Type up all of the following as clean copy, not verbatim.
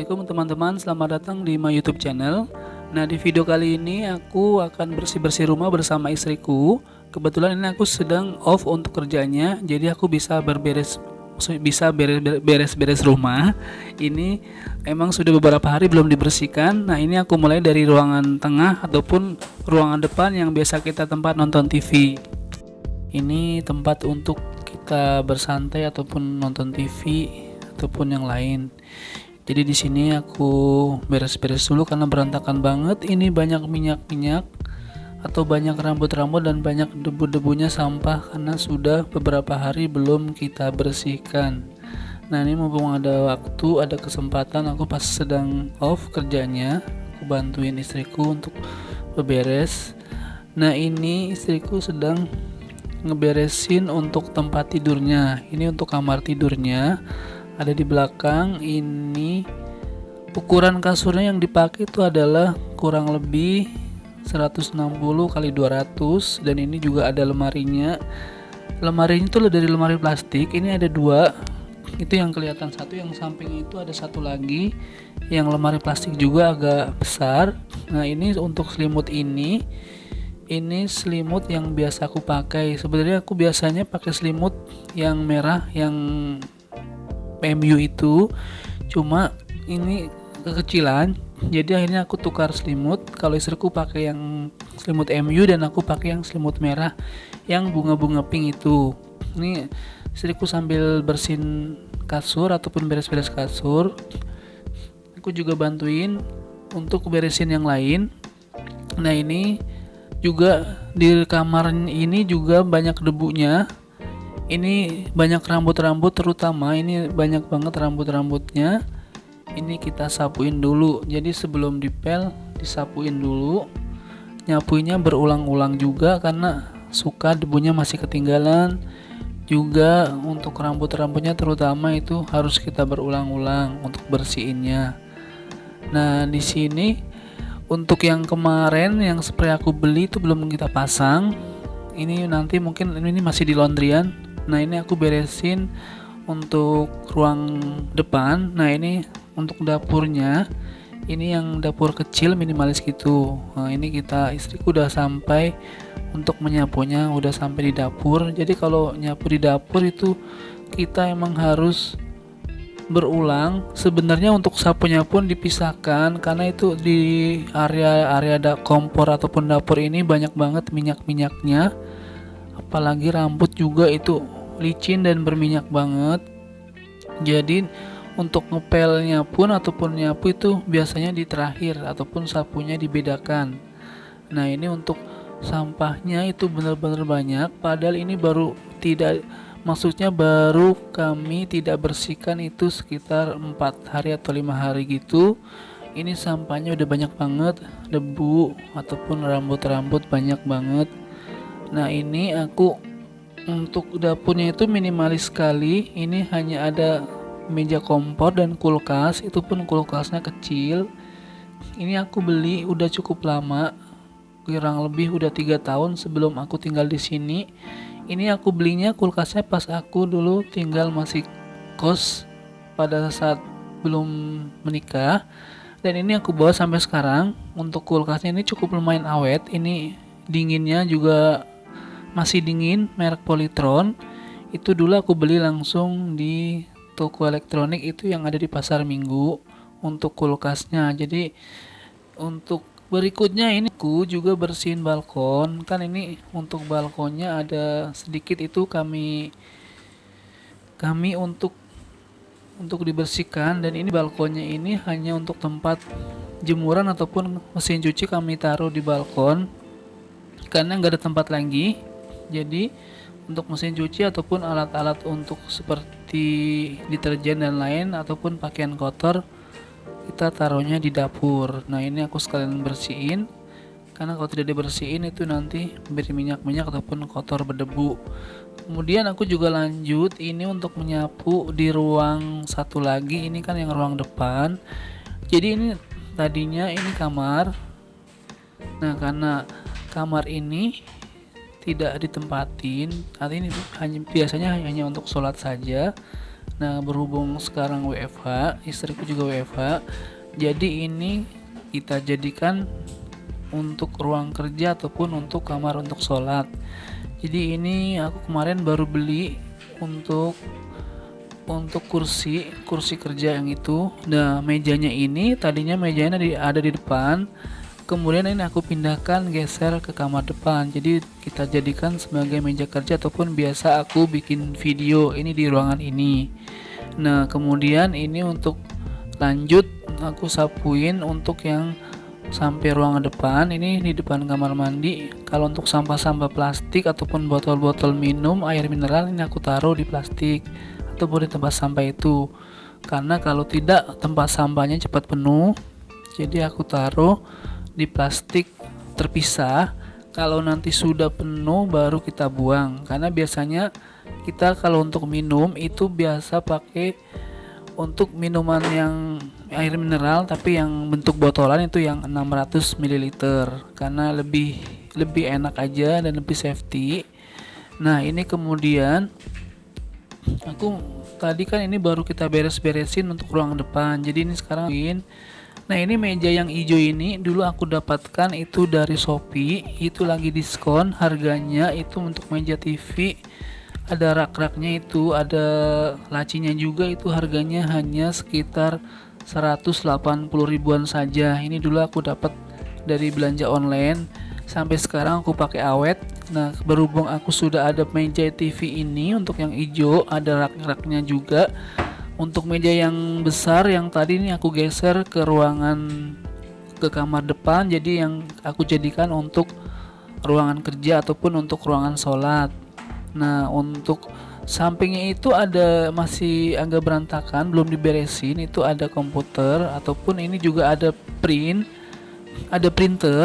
Assalamualaikum teman-teman, selamat datang di my YouTube channel. Nah, di video kali ini aku akan bersih-bersih rumah bersama istriku. Kebetulan ini aku sedang off untuk kerjanya, jadi aku bisa beres-beres rumah. Ini emang sudah beberapa hari belum dibersihkan. Nah, ini aku mulai dari ruangan tengah ataupun ruangan depan yang biasa kita tempat nonton TV. Ini tempat untuk kita bersantai ataupun nonton TV ataupun yang lain. Jadi di sini aku beres-beres dulu karena berantakan banget. Ini banyak minyak-minyak atau banyak rambut-rambut dan banyak debu-debunya sampah karena sudah beberapa hari belum kita bersihkan. Nah, ini mumpung ada waktu, ada kesempatan, aku pas sedang off kerjanya, aku bantuin istriku untuk beberes. Nah, ini istriku sedang ngeberesin untuk tempat tidurnya. Ini untuk kamar tidurnya. Ada di belakang. Ini ukuran kasurnya yang dipakai itu adalah kurang lebih 160 kali 200, dan ini juga ada lemarinya. Lemarinya itu dari lemari plastik. Ini ada dua, itu yang kelihatan satu, yang samping itu ada satu lagi yang lemari plastik juga agak besar. Nah, ini untuk selimut ini selimut yang biasa aku pakai. Sebenarnya aku biasanya pakai selimut yang merah yang MU itu, cuma ini kekecilan, jadi akhirnya aku tukar selimut. Kalau istriku pakai yang selimut MU dan aku pakai yang selimut merah yang bunga-bunga pink itu. Ini istriku sambil bersihin kasur ataupun beres-beres kasur, aku juga bantuin untuk beresin yang lain. Nah, ini juga di kamar ini juga banyak debunya. Ini banyak rambut-rambut, terutama ini banyak banget rambut-rambutnya. Ini kita sapuin dulu. Jadi sebelum dipel disapuin dulu. Nyapuinnya berulang-ulang juga karena suka debunya masih ketinggalan. Juga untuk rambut-rambutnya terutama itu harus kita berulang-ulang untuk bersihinnya. Nah, di sini untuk yang kemarin yang spray aku beli itu belum kita pasang. Ini nanti mungkin ini masih di laundryan. Nah, ini aku beresin untuk ruang depan. Nah, ini untuk dapurnya. Ini yang dapur kecil minimalis gitu. Nah, ini istriku udah sampai untuk menyapunya, udah sampai di dapur. Jadi kalau nyapu di dapur itu kita emang harus berulang. Sebenarnya untuk sapunya pun dipisahkan karena itu di area kompor ataupun dapur ini banyak banget minyak-minyaknya. Apalagi rambut juga itu licin dan berminyak banget. Jadi untuk ngepelnya pun ataupun nyapu itu biasanya di terakhir ataupun sapunya dibedakan. Nah, ini untuk sampahnya itu benar-benar banyak, padahal ini maksudnya baru kami tidak bersihkan itu sekitar 4 hari atau 5 hari gitu. Ini sampahnya udah banyak banget, debu ataupun rambut-rambut banyak banget. Nah, ini aku untuk dapurnya itu minimalis sekali. Ini hanya ada meja kompor dan kulkas, itu pun kulkasnya kecil. Ini aku beli udah cukup lama, kurang lebih udah 3 tahun sebelum aku tinggal di sini. Ini aku belinya kulkasnya pas aku dulu tinggal masih kos pada saat belum menikah, dan ini aku bawa sampai sekarang. Untuk kulkasnya ini cukup lumayan awet. Ini dinginnya juga masih dingin, merek Polytron. Itu dulu aku beli langsung di toko elektronik itu yang ada di Pasar Minggu untuk kulkasnya. Jadi untuk berikutnya ini aku juga bersihin balkon. Kan ini untuk balkonnya ada sedikit itu kami untuk dibersihkan, dan ini balkonnya ini hanya untuk tempat jemuran ataupun mesin cuci kami taruh di balkon karena nggak ada tempat lagi. Jadi untuk mesin cuci ataupun alat-alat untuk seperti deterjen dan lain ataupun pakaian kotor kita taruhnya di dapur. Nah, ini aku sekalian bersihin karena kalau tidak dibersihin itu nanti berminyak-minyak ataupun kotor berdebu. Kemudian aku juga lanjut ini untuk menyapu di ruang satu lagi. Ini kan yang ruang depan. Jadi ini tadinya ini kamar. Nah, karena kamar ini tidak ditempatin, artinya ini biasanya hanya untuk sholat saja. Nah, berhubung sekarang WFH, istriku juga WFH, jadi ini kita jadikan untuk ruang kerja ataupun untuk kamar untuk sholat. Jadi ini aku kemarin baru beli untuk kursi kerja yang itu. Nah, mejanya ini tadinya mejanya ada di depan, kemudian ini aku pindahkan geser ke kamar depan, jadi kita jadikan sebagai meja kerja ataupun biasa aku bikin video ini di ruangan ini. Nah, kemudian ini untuk lanjut aku sapuin untuk yang sampai ruangan depan, ini di depan kamar mandi. Kalau untuk sampah-sampah plastik ataupun botol-botol minum air mineral, ini aku taruh di plastik ataupun di tempat sampah itu, karena kalau tidak tempat sampahnya cepat penuh, jadi aku taruh di plastik terpisah. Kalau nanti sudah penuh baru kita buang, karena biasanya kita kalau untuk minum itu biasa pakai untuk minuman yang air mineral tapi yang bentuk botolan itu yang 600 ml, karena lebih enak aja dan lebih safety. Nah, ini kemudian aku tadi kan ini baru kita beres-beresin untuk ruang depan, jadi ini sekarang. Nah, ini meja yang hijau ini dulu aku dapatkan itu dari Shopee, itu lagi diskon harganya. Itu untuk meja TV, ada rak-raknya, itu ada lacinya juga, itu harganya hanya sekitar 180 ribuan saja. Ini dulu aku dapat dari belanja online, sampai sekarang aku pakai awet. Nah, berhubung aku sudah ada meja TV ini untuk yang hijau, ada rak-raknya juga. Untuk meja yang besar yang tadi ini aku geser ke kamar depan, jadi yang aku jadikan untuk ruangan kerja ataupun untuk ruangan sholat. Nah, untuk sampingnya itu masih agak berantakan, belum diberesin. Itu ada komputer ataupun ini juga ada printer.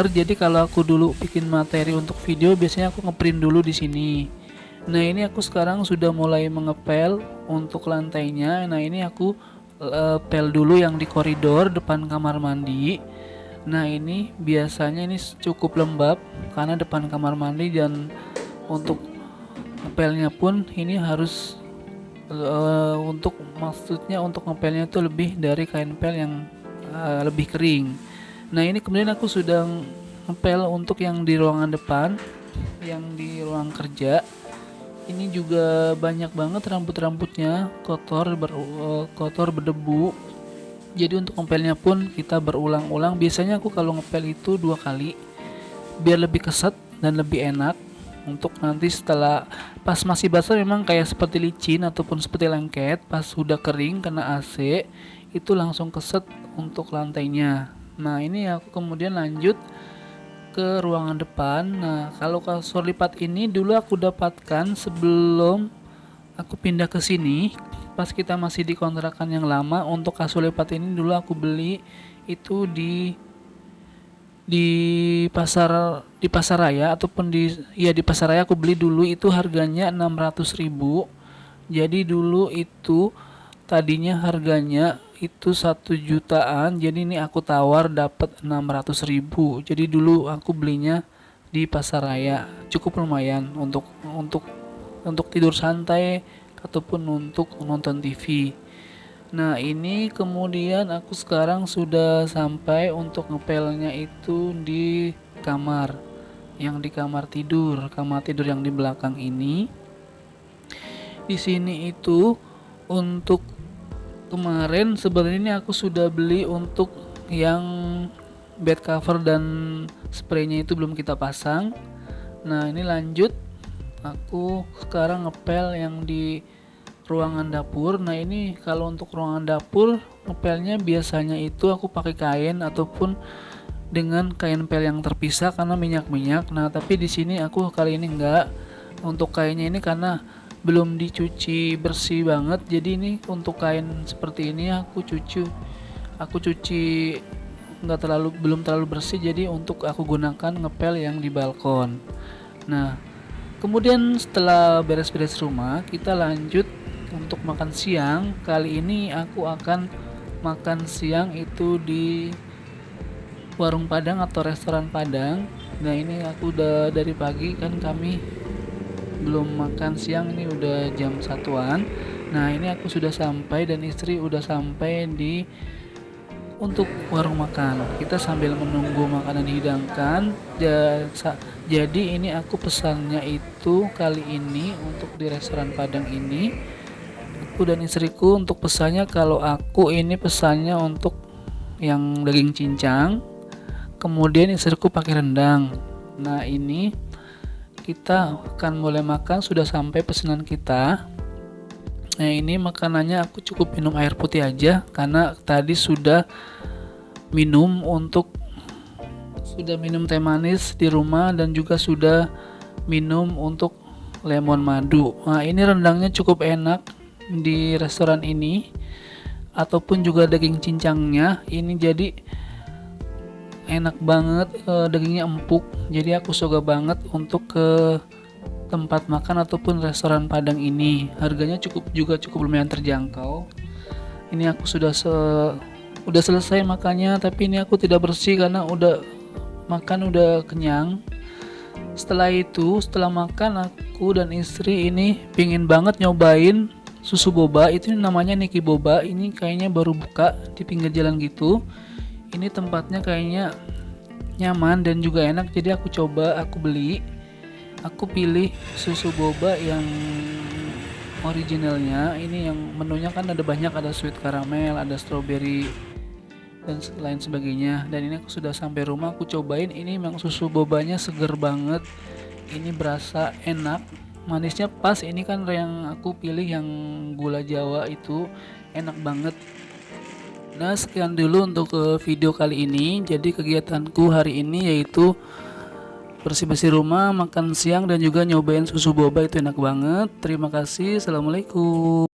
Jadi kalau aku dulu bikin materi untuk video, biasanya aku ngeprint dulu di sini. Nah, ini aku sekarang sudah mulai mengepel untuk lantainya. Nah, ini aku pel dulu yang di koridor depan kamar mandi. Nah, ini biasanya ini cukup lembab karena depan kamar mandi, dan untuk ngepelnya pun ini harus maksudnya untuk ngepelnya itu lebih dari kain pel yang lebih kering. Nah, ini kemudian aku sudah ngepel untuk yang di ruangan depan, yang di ruang kerja. Ini juga banyak banget rambut-rambutnya kotor berdebu. Jadi untuk ngepelnya pun kita berulang-ulang. Biasanya aku kalau ngepel itu 2 kali biar lebih keset dan lebih enak. Untuk nanti setelah pas masih basah memang kayak seperti licin ataupun seperti lengket, pas sudah kering kena AC itu langsung keset untuk lantainya. Nah, ini aku kemudian lanjut ke ruangan depan. Nah, kalau kasur lipat ini dulu aku dapatkan sebelum aku pindah ke sini, pas kita masih di kontrakan yang lama. Untuk kasur lipat ini dulu aku beli itu di pasar raya ataupun di pasar raya. Aku beli dulu itu harganya 600.000. Jadi dulu itu tadinya harganya itu 1 jutaan, jadi ini aku tawar dapat 600.000. Jadi dulu aku belinya di pasar raya, cukup lumayan untuk tidur santai ataupun untuk nonton TV. Nah, ini kemudian aku sekarang sudah sampai untuk ngepelnya itu di kamar tidur yang di belakang ini. Di sini itu untuk kemarin sebenarnya ini aku sudah beli untuk yang bed cover dan spraynya itu belum kita pasang. Nah, ini lanjut aku sekarang ngepel yang di ruangan dapur. Nah, ini kalau untuk ruangan dapur ngepelnya biasanya itu aku pakai kain ataupun dengan kain pel yang terpisah karena minyak. Nah, tapi di sini aku kali ini enggak. Untuk kainnya ini karena belum dicuci bersih banget, jadi ini untuk kain seperti ini aku cuci belum terlalu bersih, jadi untuk aku gunakan ngepel yang di balkon. Nah, kemudian setelah beres-beres rumah, kita lanjut untuk makan siang. Kali ini aku akan makan siang itu di warung Padang atau restoran Padang. Nah, ini aku udah dari pagi kan kami belum makan siang, ini udah jam 1-an. Nah ini aku sudah sampai dan istri udah sampai di untuk warung makan. Kita sambil menunggu makanan dihidangkan. Jadi ini aku pesannya itu kali ini untuk di restoran Padang ini, aku dan istriku untuk pesannya, kalau aku ini pesannya untuk yang daging cincang, kemudian istriku pakai rendang. Nah ini kita akan mulai makan, sudah sampai pesanan kita. Nah ini makanannya aku cukup minum air putih aja karena tadi sudah minum teh manis di rumah dan juga sudah minum untuk lemon madu. Nah ini rendangnya cukup enak di restoran ini, ataupun juga daging cincangnya ini jadi enak banget, dagingnya empuk. Jadi aku suka banget untuk ke tempat makan ataupun restoran Padang ini. Harganya cukup lumayan terjangkau. Ini aku sudah selesai makannya, tapi ini aku tidak bersih karena udah kenyang. Setelah makan, aku dan istri ini pingin banget nyobain susu boba. Itu namanya Niki Boba. Ini kayaknya baru buka di pinggir jalan gitu. Ini tempatnya kayaknya nyaman dan juga enak, jadi aku beli. Aku pilih susu boba yang originalnya. Ini yang menunya kan ada banyak, ada sweet caramel, ada strawberry dan lain sebagainya. Dan ini aku sudah sampai rumah, aku cobain. Ini memang susu bobanya seger banget. Ini berasa enak, manisnya pas. Ini kan yang aku pilih yang gula Jawa, itu enak banget. Nah sekian dulu untuk video kali ini. Jadi kegiatanku hari ini yaitu bersih-bersih rumah, makan siang, dan juga nyobain susu boba. Itu enak banget. Terima kasih. Assalamualaikum.